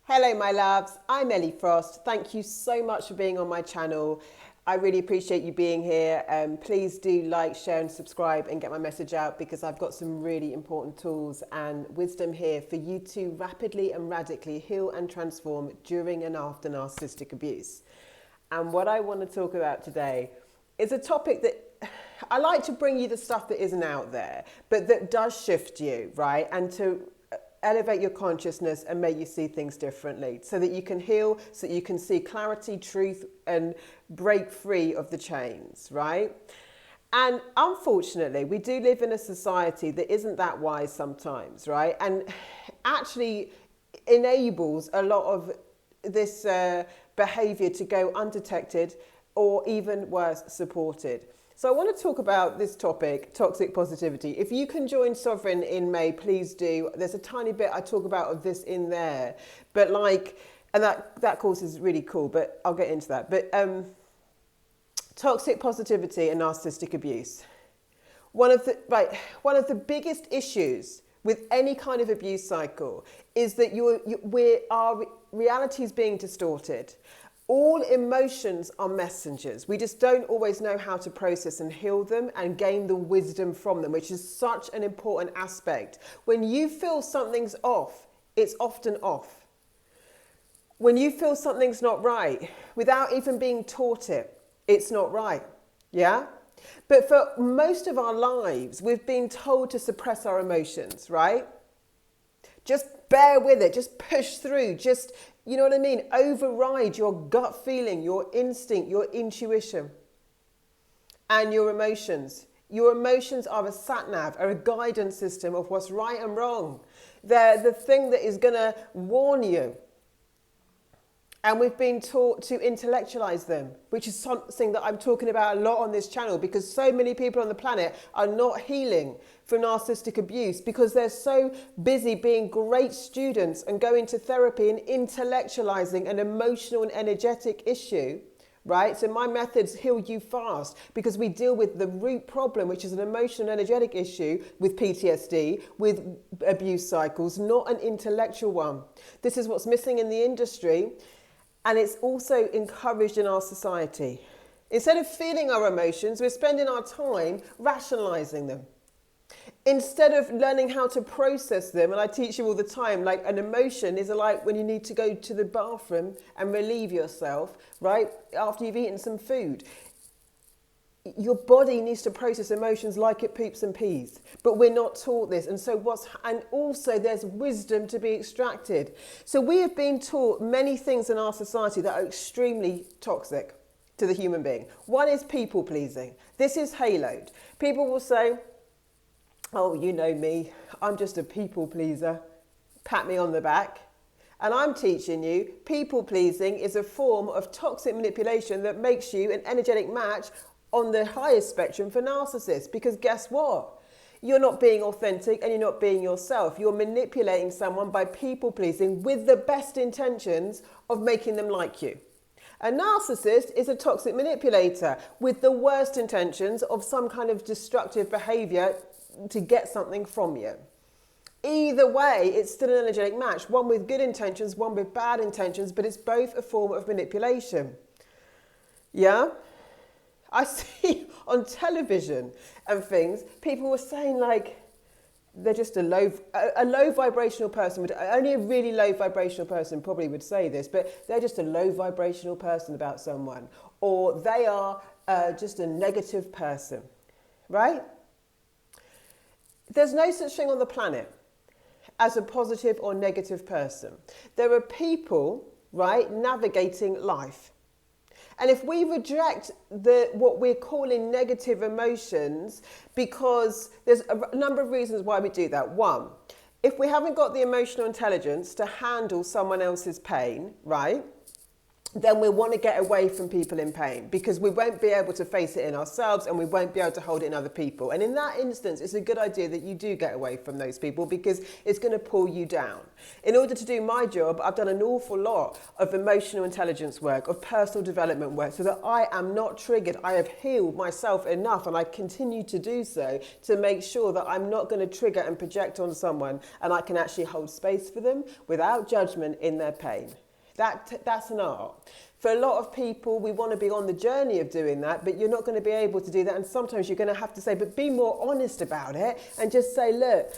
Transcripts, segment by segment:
Hello my loves, I'm Ellie Frost. Thank you so much for being on my channel. I really appreciate you being here. Please do like, share and subscribe and get my message out because I've got some really important tools and wisdom here for you to rapidly and radically heal and transform during and after narcissistic abuse. And what I want to talk about today is a topic that I like to bring you the stuff that isn't out there, but that does shift you, right? And to elevate your consciousness and make you see things differently so that you can heal, so that you can see clarity, truth, and break free of the chains, right? And unfortunately, we do live in a society that isn't that wise sometimes, right? And actually enables a lot of this behavior to go undetected or even worse, supported. So I want to talk about this topic, toxic positivity. If you can join Sovereign in May, please do. There's a tiny bit I talk about of this in there. But and that course is really cool, but I'll get into that. But toxic positivity and narcissistic abuse. One of the biggest issues with any kind of abuse cycle is that our reality is being distorted. All emotions are messengers. We just don't always know how to process and heal them and gain the wisdom from them, which is such an important aspect. When you feel something's off, it's often off. When you feel something's not right, without even being taught it, it's not right. Yeah? But for most of our lives, we've been told to suppress our emotions, right? Just bear with it, just push through, just, you know what I mean? Override your gut feeling, your instinct, your intuition, and your emotions. Your emotions are a sat-nav, are a guidance system of what's right and wrong. They're the thing that is going to warn you. And we've been taught to intellectualize them, which is something that I'm talking about a lot on this channel because so many people on the planet are not healing from narcissistic abuse because they're so busy being great students and going to therapy and intellectualizing an emotional and energetic issue, right? So my methods heal you fast because we deal with the root problem, which is an emotional and energetic issue with PTSD, with abuse cycles, not an intellectual one. This is what's missing in the industry. And it's also encouraged in our society. Instead of feeling our emotions, we're spending our time rationalizing them. Instead of learning how to process them, and I teach you all the time, like an emotion is like when you need to go to the bathroom and relieve yourself, right? After you've eaten some food. Your body needs to process emotions like it poops and pees, but we're not taught this. And also there's wisdom to be extracted. So we have been taught many things in our society that are extremely toxic to the human being. One is people pleasing. This is haloed. People will say, oh, you know me, I'm just a people pleaser. Pat me on the back. And I'm teaching you people pleasing is a form of toxic manipulation that makes you an energetic match on the highest spectrum for narcissists, because guess what? You're not being authentic and you're not being yourself. You're manipulating someone by people pleasing with the best intentions of making them like you. A narcissist is a toxic manipulator with the worst intentions of some kind of destructive behavior to get something from you. Either way, it's still an energetic match, one with good intentions, one with bad intentions, but it's both a form of manipulation. Yeah? I see on television and things, people were saying like, they're just a low vibrational person. Only a really low vibrational person probably would say this, but they're just a low vibrational person about someone. Or they are just a negative person, right? There's no such thing on the planet as a positive or negative person. There are people, right, navigating life. And if we reject what we're calling negative emotions, because there's a number of reasons why we do that. One, if we haven't got the emotional intelligence to handle someone else's pain, right, then we want to get away from people in pain because we won't be able to face it in ourselves and we won't be able to hold it in other people. And in that instance, it's a good idea that you do get away from those people because it's going to pull you down. In order to do my job, I've done an awful lot of emotional intelligence work, of personal development work, so that I am not triggered. I have healed myself enough, and I continue to do so, to make sure that I'm not going to trigger and project on someone, and I can actually hold space for them without judgment in their pain. That's an art. For a lot of people, we want to be on the journey of doing that, but you're not going to be able to do that. And sometimes you're going to have to say, but be more honest about it and just say, look,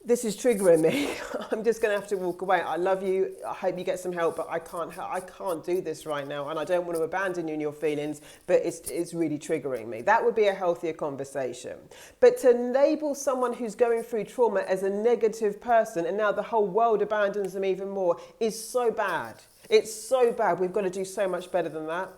this is triggering me. I'm just going to have to walk away. I love you. I hope you get some help, but I can't do this right now. And I don't want to abandon you in your feelings, but it's really triggering me. That would be a healthier conversation. But to label someone who's going through trauma as a negative person, and now the whole world abandons them even more, is so bad. It's so bad. We've got to do so much better than that.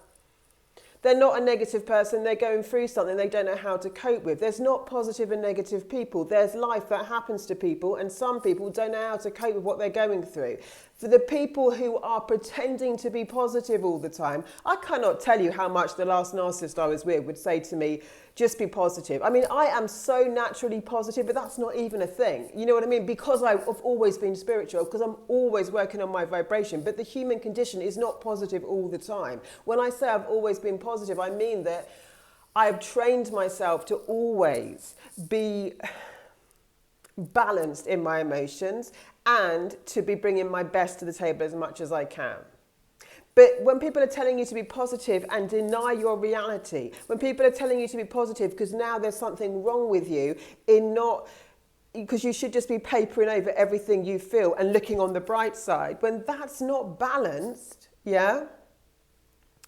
They're not a negative person. They're going through something they don't know how to cope with. There's not positive and negative people. There's life that happens to people, and some people don't know how to cope with what they're going through. For the people who are pretending to be positive all the time, I cannot tell you how much the last narcissist I was with would say to me, just be positive. I mean, I am so naturally positive, but that's not even a thing. You know what I mean? Because I've always been spiritual, because I'm always working on my vibration. But the human condition is not positive all the time. When I say I've always been positive, I mean that I've trained myself to always be balanced in my emotions and to be bringing my best to the table as much as I can. But when people are telling you to be positive and deny your reality, when people are telling you to be positive because now there's something wrong with you, because you should just be papering over everything you feel and looking on the bright side, when that's not balanced, yeah,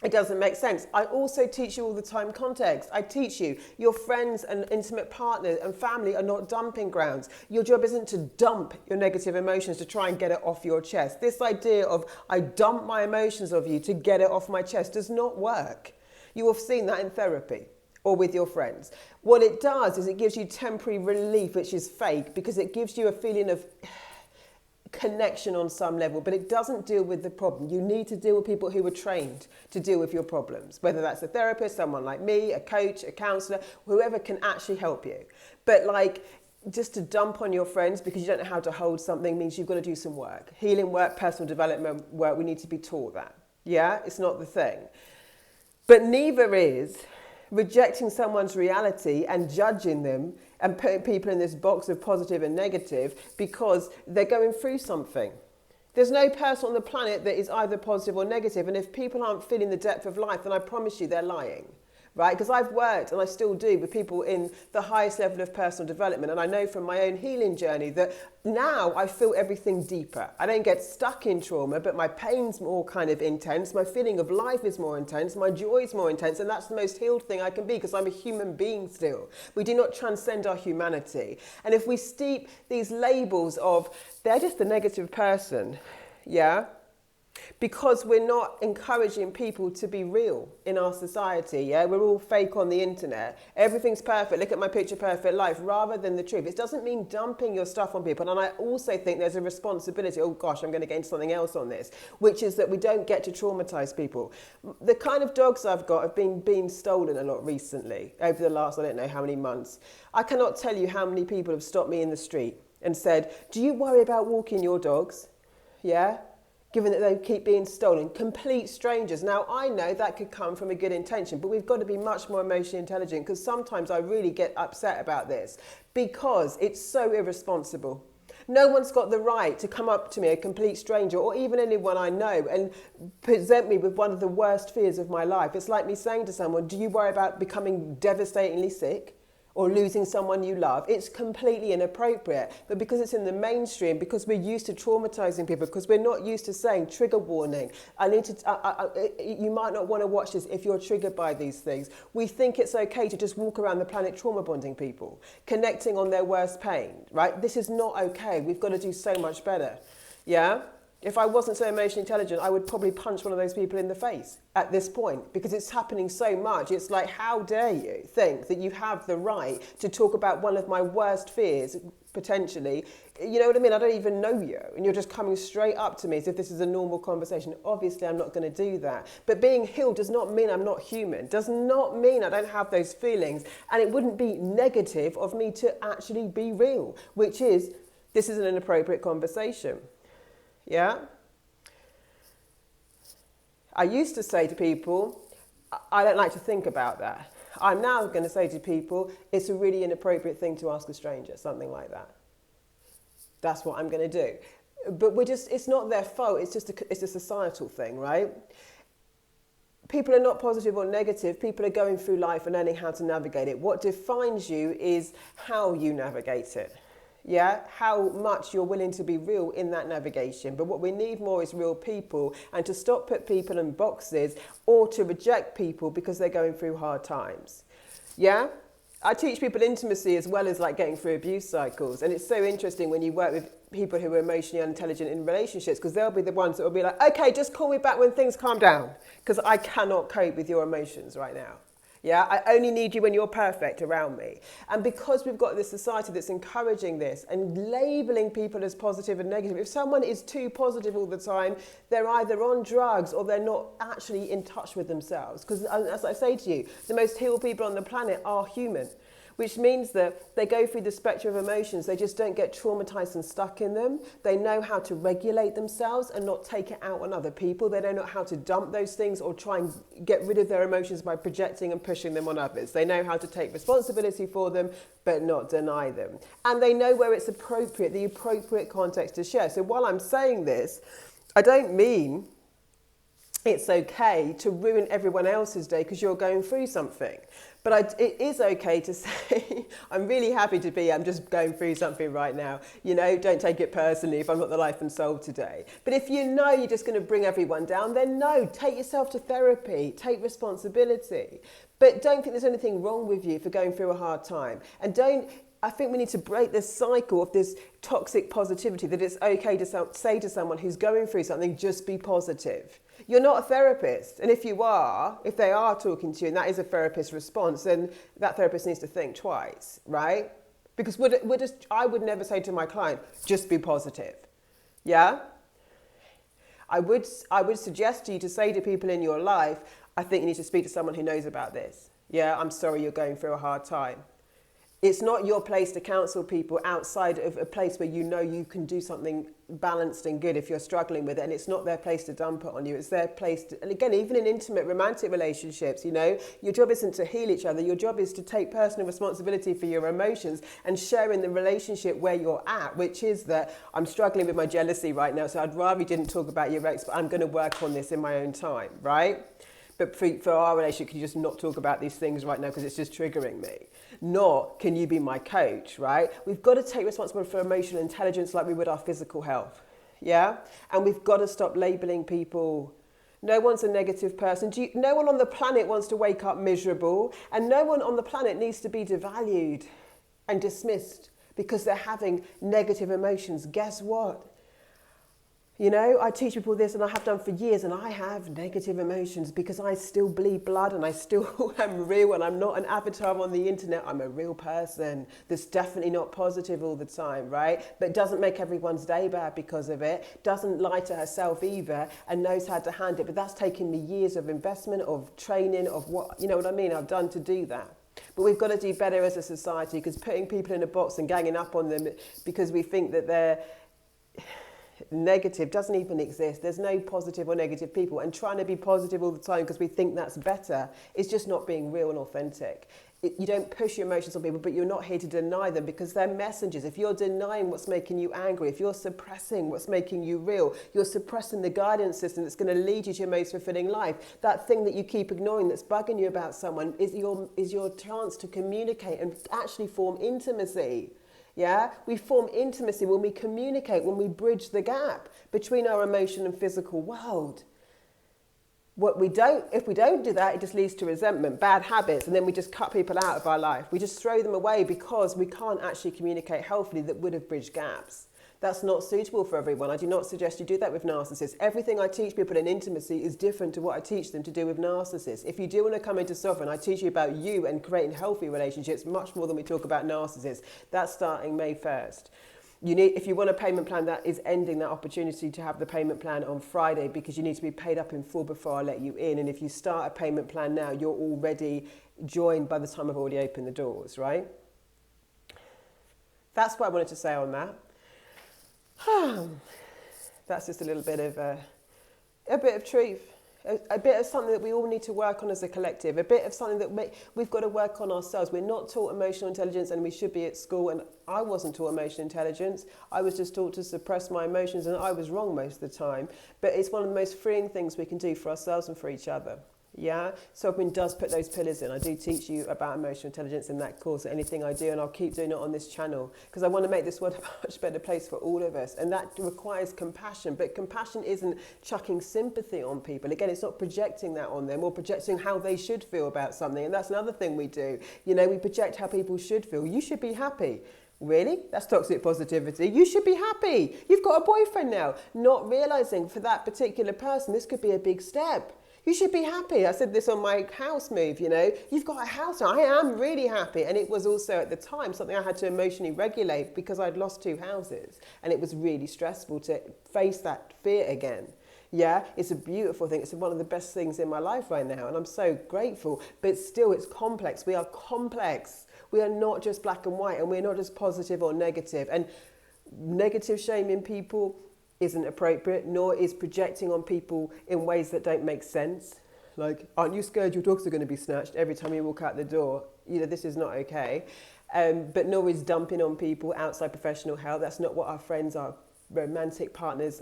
it doesn't make sense. I also teach you all the time context. I teach you your friends and intimate partners and family are not dumping grounds. Your job isn't to dump your negative emotions to try and get it off your chest. This idea of I dump my emotions of you to get it off my chest does not work. You have seen that in therapy or with your friends. What it does is it gives you temporary relief, which is fake, because it gives you a feeling of connection on some level, but it doesn't deal with the problem. You need to deal with people who are trained to deal with your problems, whether that's a therapist, someone like me, a coach, a counsellor, whoever can actually help you. But like, just to dump on your friends because you don't know how to hold something means you've got to do some work. Healing work, personal development work, we need to be taught that. Yeah, it's not the thing. But neither is rejecting someone's reality and judging them and putting people in this box of positive and negative because they're going through something. There's no person on the planet that is either positive or negative, and if people aren't feeling the depth of life, then I promise you they're lying. Right? Because I've worked, and I still do, with people in the highest level of personal development. And I know from my own healing journey that now I feel everything deeper. I don't get stuck in trauma, but my pain's more kind of intense. My feeling of life is more intense. My joy is more intense. And that's the most healed thing I can be because I'm a human being still. We do not transcend our humanity. And if we steep these labels of, they're just a negative person, yeah? Because we're not encouraging people to be real in our society, yeah? We're all fake on the internet. Everything's perfect. Look at my picture perfect life rather than the truth. It doesn't mean dumping your stuff on people. And I also think there's a responsibility, oh gosh, I'm going to get into something else on this, which is that we don't get to traumatize people. The kind of dogs I've got have been stolen a lot recently, over the last, I don't know how many months. I cannot tell you how many people have stopped me in the street and said, do you worry about walking your dogs? Yeah? Given that they keep being stolen, complete strangers. Now, I know that could come from a good intention, but we've got to be much more emotionally intelligent because sometimes I really get upset about this because it's so irresponsible. No one's got the right to come up to me, a complete stranger, or even anyone I know, and present me with one of the worst fears of my life. It's like me saying to someone, do you worry about becoming devastatingly sick? Or losing someone you love? It's completely inappropriate. But because it's in the mainstream, because we're used to traumatizing people, because we're not used to saying trigger warning, you might not want to watch this if you're triggered by these things. We think it's okay to just walk around the planet trauma bonding people, connecting on their worst pain, right? This is not okay. We've got to do so much better. Yeah? If I wasn't so emotionally intelligent, I would probably punch one of those people in the face at this point because it's happening so much. It's like, how dare you think that you have the right to talk about one of my worst fears, potentially, you know what I mean? I don't even know you, and you're just coming straight up to me as if this is a normal conversation. Obviously, I'm not going to do that. But being healed does not mean I'm not human, does not mean I don't have those feelings, and it wouldn't be negative of me to actually be real, which is, this is an inappropriate conversation. Yeah? I used to say to people, I don't like to think about that. I'm now going to say to people, it's a really inappropriate thing to ask a stranger, something like that. That's what I'm going to do. But it's not their fault, it's a societal thing, right? People are not positive or negative, people are going through life and learning how to navigate it. What defines you is how you navigate it. Yeah, how much you're willing to be real in that navigation. But what we need more is real people, and to stop put people in boxes or to reject people because they're going through hard times. Yeah, I teach people intimacy as well as like getting through abuse cycles, and it's so interesting when you work with people who are emotionally unintelligent in relationships, because they'll be the ones that will be like, okay, just call me back when things calm down because I cannot cope with your emotions right now. Yeah, I only need you when you're perfect around me. And because we've got this society that's encouraging this and labeling people as positive and negative, if someone is too positive all the time, they're either on drugs or they're not actually in touch with themselves. Because as I say to you, the most healed people on the planet are human, which means that they go through the spectrum of emotions. They just don't get traumatized and stuck in them. They know how to regulate themselves and not take it out on other people. They don't know how to dump those things or try and get rid of their emotions by projecting and pushing them on others. They know how to take responsibility for them, but not deny them. And they know where it's appropriate, the appropriate context to share. So while I'm saying this, I don't mean it's okay to ruin everyone else's day because you're going through something. But it is okay to say, I'm really happy to be, I'm just going through something right now. You know, don't take it personally if I'm not the life and soul today. But if you know you're just going to bring everyone down, then no, take yourself to therapy, take responsibility. But don't think there's anything wrong with you for going through a hard time. And I think we need to break this cycle of this toxic positivity, that it's okay to say to someone who's going through something, just be positive. You're not a therapist. And if they are talking to you and that is a therapist's response, then that therapist needs to think twice, right? Because I would never say to my client, just be positive. Yeah? I would suggest to you to say to people in your life, I think you need to speak to someone who knows about this. Yeah, I'm sorry you're going through a hard time. It's not your place to counsel people outside of a place where you know you can do something balanced and good if you're struggling with it, and it's not their place to dump it on you. It's their place to, and again, even in intimate romantic relationships, you know, your job isn't to heal each other. Your job is to take personal responsibility for your emotions and share in the relationship where you're at, which is that I'm struggling with my jealousy right now, so I'd rather you didn't talk about your ex, but I'm going to work on this in my own time, right? But for our relationship, can you just not talk about these things right now because it's just triggering me? Not, can you be my coach, right? We've got to take responsibility for emotional intelligence like we would our physical health, yeah? And we've got to stop labeling people. No one's a negative person. No one on the planet wants to wake up miserable, and no one on the planet needs to be devalued and dismissed because they're having negative emotions. Guess what? You know, I teach people this, and I have done for years, and I have negative emotions because I still bleed blood and I still am real, and I'm not an avatar on the internet. I'm a real person that's definitely not positive all the time, right? But doesn't make everyone's day bad because of it, doesn't lie to herself either, and knows how to handle it. But that's taken me years of investment, of training, of what, you know what I mean, I've done to do that. But we've got to do better as a society, because putting people in a box and ganging up on them because we think that they're negative doesn't even exist. There's no positive or negative people, and trying to be positive all the time because we think that's better is just not being real and authentic. You don't push your emotions on people, but you're not here to deny them because they're messengers. If you're denying what's making you angry, if you're suppressing what's making you real, you're suppressing the guidance system that's going to lead you to your most fulfilling life. That thing that you keep ignoring that's bugging you about someone is your chance to communicate and actually form intimacy. Yeah, we form intimacy when we communicate, when we bridge the gap between our emotion and physical world. If we don't do that, it just leads to resentment, bad habits, and then we just cut people out of our life. We just throw them away because we can't actually communicate healthily that would have bridged gaps. That's not suitable for everyone. I do not suggest you do that with narcissists. Everything I teach people in intimacy is different to what I teach them to do with narcissists. If you do want to come into Sovereign, I teach you about you and creating healthy relationships much more than we talk about narcissists. That's starting May 1st. You need, if you want a payment plan, that is ending that opportunity to have the payment plan on Friday, because you need to be paid up in full before I let you in. And if you start a payment plan now, you're already joined by the time I've already opened the doors, right? That's what I wanted to say on that. That's just a little bit of a bit of truth. A bit of something that we all need to work on as a collective, a bit of something that we've got to work on ourselves. We're not taught emotional intelligence, and we should be at school, and I wasn't taught emotional intelligence. I was just taught to suppress my emotions, and I was wrong most of the time. But it's one of the most freeing things we can do for ourselves and for each other. Yeah, Sovereign does put those pillars in. I do teach you about emotional intelligence in that course, anything I do, and I'll keep doing it on this channel, because I want to make this world a much better place for all of us, and that requires compassion. But compassion isn't chucking sympathy on people. Again, it's not projecting that on them or projecting how they should feel about something, and that's another thing we do. You know, we project how people should feel. You should be happy. Really? That's toxic positivity. You should be happy. You've got a boyfriend now. Not realizing for that particular person, this could be a big step. You should be happy. I said this on my house move, you know. You've got a house now. I am really happy. And it was also at the time something I had to emotionally regulate, because I'd lost 2 houses. And it was really stressful to face that fear again. Yeah, it's a beautiful thing. It's one of the best things in my life right now. And I'm so grateful. But still, it's complex. We are complex. We are not just black and white. And we're not just positive or negative. And negative shaming people isn't appropriate, nor is projecting on people in ways that don't make sense. Like, aren't you scared your dogs are going to be snatched every time you walk out the door? You know, this is not okay. But nor is dumping on people outside professional help. That's not what our friends, our romantic partners,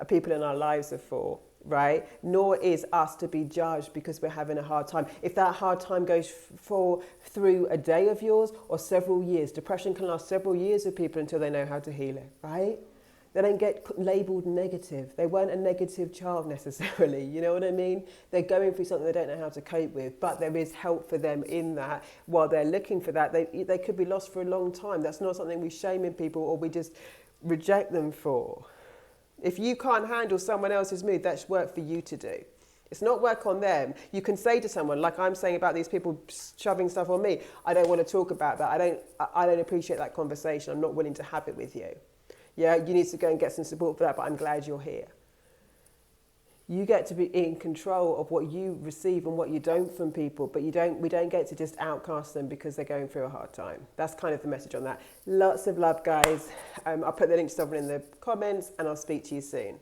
people in our lives are for, right? Nor is us to be judged because we're having a hard time. If that hard time goes through a day of yours or several years, depression can last several years with people until they know how to heal it, right? They don't get labelled negative. They weren't a negative child necessarily, you know what I mean? They're going through something they don't know how to cope with, but there is help for them in that. While they're looking for that, they could be lost for a long time. That's not something we shame in people or we just reject them for. If you can't handle someone else's mood, that's work for you to do. It's not work on them. You can say to someone, like I'm saying about these people shoving stuff on me, I don't want to talk about that. I don't appreciate that conversation. I'm not willing to have it with you. Yeah, you need to go and get some support for that, but I'm glad you're here. You get to be in control of what you receive and what you don't from people, but we don't get to just outcast them because they're going through a hard time. That's kind of the message on that. Lots of love, guys. I'll put the link to someone in the comments, and I'll speak to you soon.